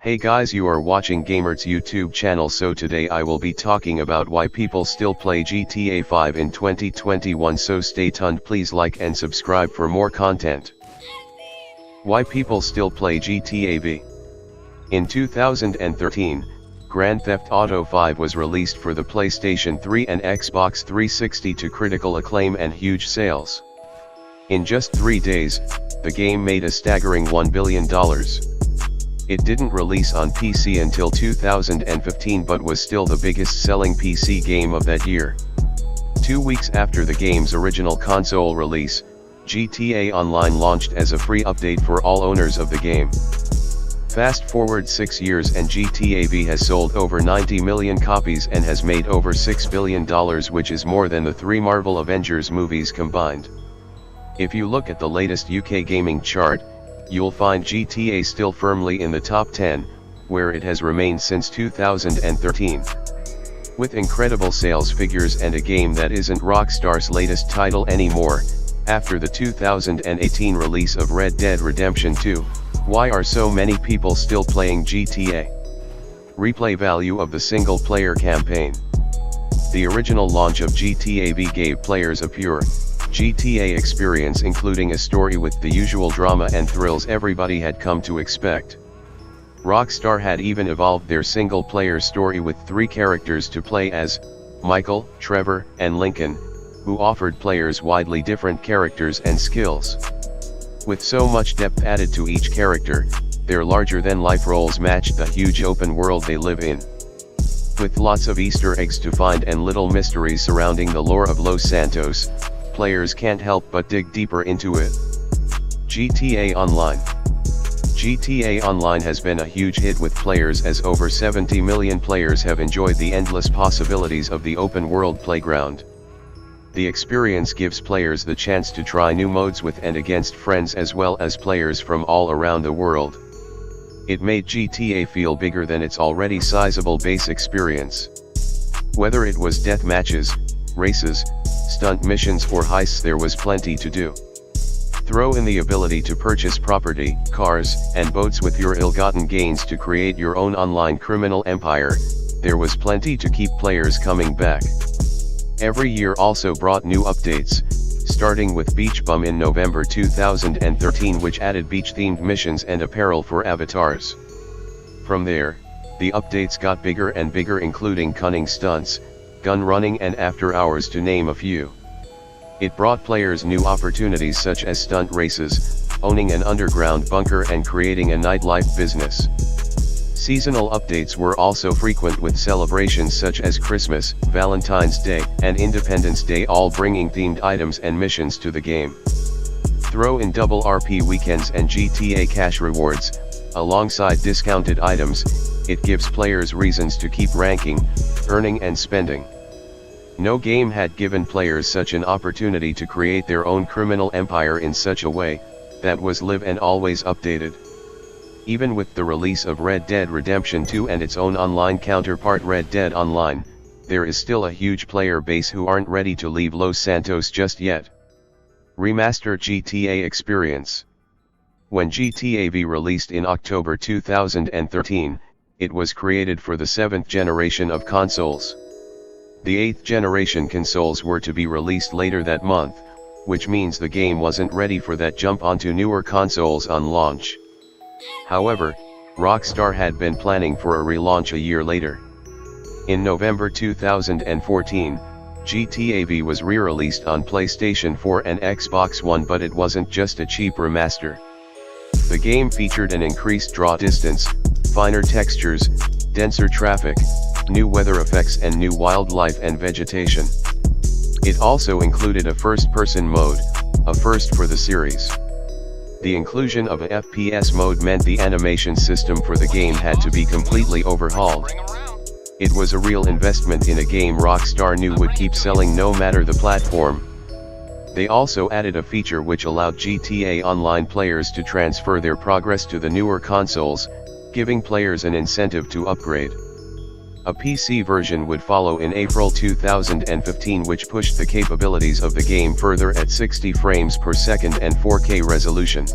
Hey guys, you are watching Gamer's YouTube channel. So today I will be talking about why people still play GTA 5 in 2021, so stay tuned. Please like and subscribe for more content. Why people still play GTA V. In 2013, Grand Theft Auto 5 was released for the PlayStation 3 and Xbox 360 to critical acclaim and huge sales. In just 3 days, the game made a staggering $1 billion. It didn't release on PC until 2015 but was still the biggest selling PC game of that year. 2 weeks after the game's original console release, GTA Online launched as a free update for all owners of the game. Fast forward 6 years and GTA V has sold over 90 million copies and has made over $6 billion, which is more than the 3 Marvel Avengers movies combined. If you look at the latest UK gaming chart, you'll find GTA still firmly in the top 10, where it has remained since 2013. With incredible sales figures and a game that isn't Rockstar's latest title anymore, after the 2018 release of Red Dead Redemption 2, why are so many people still playing GTA? Replay value of the single-player campaign. The original launch of GTA V gave players a pure GTA experience, including a story with the usual drama and thrills everybody had come to expect. Rockstar had even evolved their single-player story with 3 characters to play as: Michael, Trevor, and Lincoln, who offered players widely different characters and skills. With so much depth added to each character, their larger-than-life roles matched the huge open world they live in. With lots of Easter eggs to find and little mysteries surrounding the lore of Los Santos, players can't help but dig deeper into it. GTA Online. GTA Online has been a huge hit with players, as over 70 million players have enjoyed the endless possibilities of the open world playground. The experience gives players the chance to try new modes with and against friends as well as players from all around the world. It made GTA feel bigger than its already sizable base experience. Whether it was death matches, races, stunt missions or heists, there was plenty to do. Throw in the ability to purchase property, cars, and boats with your ill-gotten gains to create your own online criminal empire, there was plenty to keep players coming back. Every year also brought new updates, starting with Beach Bum in November 2013, which added beach-themed missions and apparel for avatars. From there, the updates got bigger and bigger, including cunning stunts, gun running and after hours, to name a few. It brought players new opportunities such as stunt races, owning an underground bunker and creating a nightlife business. Seasonal updates were also frequent, with celebrations such as Christmas, Valentine's Day, and Independence Day all bringing themed items and missions to the game. Throw in double RP weekends and GTA cash rewards, alongside discounted items, it gives players reasons to keep ranking, earning and spending. No game had given players such an opportunity to create their own criminal empire in such a way that was live and always updated. Even with the release of Red Dead Redemption 2 and its own online counterpart Red Dead Online, there is still a huge player base who aren't ready to leave Los Santos just yet. Remastered GTA experience. When GTA V released in October 2013, it was created for the 7th generation of consoles. The 8th generation consoles were to be released later that month, which means the game wasn't ready for that jump onto newer consoles on launch. However, Rockstar had been planning for a relaunch a year later. In November 2014, GTA V was re-released on PlayStation 4 and Xbox One, but it wasn't just a cheap remaster. The game featured an increased draw distance, finer textures, denser traffic, new weather effects and new wildlife and vegetation. It also included a first-person mode, a first for the series. The inclusion of a FPS mode meant the animation system for the game had to be completely overhauled. It was a real investment in a game Rockstar knew would keep selling no matter the platform. They also added a feature which allowed GTA Online players to transfer their progress to the newer consoles, giving players an incentive to upgrade. A PC version would follow in April 2015, which pushed the capabilities of the game further at 60 frames per second and 4K resolution.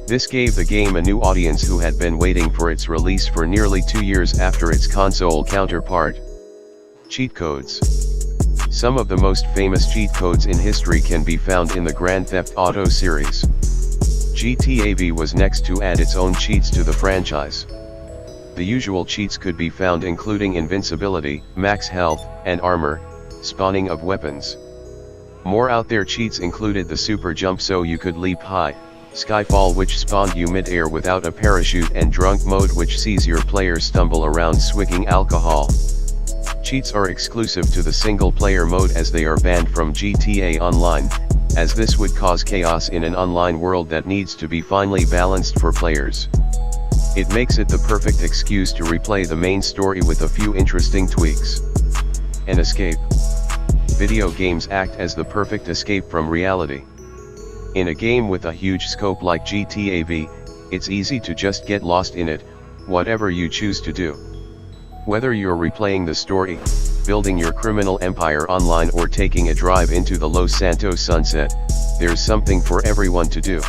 This gave the game a new audience who had been waiting for its release for nearly 2 years after its console counterpart. Cheat codes. Some of the most famous cheat codes in history can be found in the Grand Theft Auto series. GTA V was next to add its own cheats to the franchise. The usual cheats could be found including invincibility, max health, and armor, spawning of weapons. More out there cheats included the super jump so you could leap high, skyfall which spawned you mid-air without a parachute, and drunk mode which sees your players stumble around swigging alcohol. Cheats are exclusive to the single-player mode as they are banned from GTA Online, as this would cause chaos in an online world that needs to be finely balanced for players. It makes it the perfect excuse to replay the main story with a few interesting tweaks. An escape. Video games act as the perfect escape from reality. In a game with a huge scope like GTA V, it's easy to just get lost in it, whatever you choose to do. Whether you're replaying the story, building your criminal empire online, or taking a drive into the Los Santos sunset, there's something for everyone to do.